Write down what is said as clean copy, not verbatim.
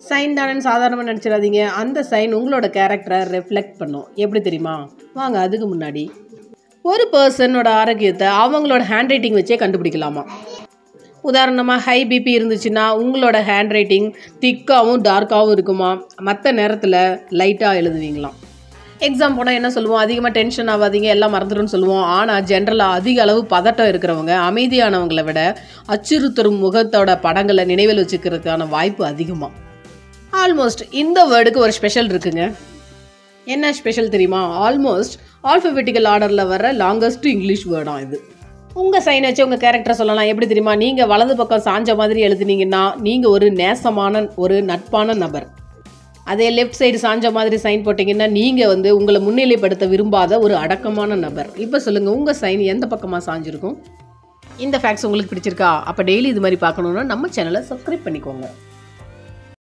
Sign தானேன்னு சாதாரணமாக நினச்சிடாதீங்க. அந்த சைன் உங்களோட கேரக்டரை ரெஃப்ளெக்ட் பண்ணும். எப்படி தெரியுமா? வாங்க அதுக்கு முன்னாடி ஒரு பர்சனோட ஆரோக்கியத்தை அவங்களோட ஹேண்ட் ரைட்டிங் வச்சே கண்டுபிடிக்கலாமா. உதாரணமாக ஹை பிபி இருந்துச்சுன்னா உங்களோட ஹேண்ட் ரைட்டிங் திக்காகவும் டார்க்காகவும் இருக்குமா. மற்ற நேரத்தில் லைட்டாக எழுதுவீங்களாம். எக்ஸாம் போனால் என்ன சொல்லுவோம்? அதிகமாக டென்ஷன் ஆகாதீங்க, எல்லாம் மறந்துடும்னு சொல்லுவோம். ஆனால் ஜென்ரலாக அதிக அளவு பதட்டம் இருக்கிறவங்க அமைதியானவங்களை விட அச்சுறுத்தரும் முகத்தோட படங்களை நினைவில் வச்சுக்கிறதுக்கான வாய்ப்பு அதிகமாக. ஆல்மோஸ்ட் இந்த வேர்டுக்கு ஒரு ஸ்பெஷல் இருக்குங்க. என்ன ஸ்பெஷல் தெரியுமா? ஆல்மோஸ்ட் ஆல்ஃபபெட்டிக்கல் ஆர்டரில் வர லாங்கஸ்ட் இங்கிலீஷ் வேர்டாம் இது. உங்கள் சைன் வச்சு உங்கள் கேரக்டரை சொல்லலாம். எப்படி தெரியுமா? நீங்கள் வலது பக்கம் சாஞ்ச மாதிரி எழுதுனீங்கன்னா நீங்கள் ஒரு நேசமான ஒரு நட்பான நபர். அதே லெஃப்ட் சைடு சாஞ்ச மாதிரி சைன் போட்டிங்கன்னா நீங்கள் உங்களை முன்னிலைப்படுத்த விரும்பாத ஒரு அடக்கமான நபர். இப்போ சொல்லுங்கள், உங்கள் சைன் எந்த பக்கமாக சாஞ்சிருக்கும்? இந்த ஃபேக்ட்ஸ் உங்களுக்கு பிடிச்சிருக்கா? அப்போ டெய்லி இது மாதிரி பார்க்கணுன்னா நம்ம சேனலை சப்ஸ்கிரைப் பண்ணிக்கோங்க.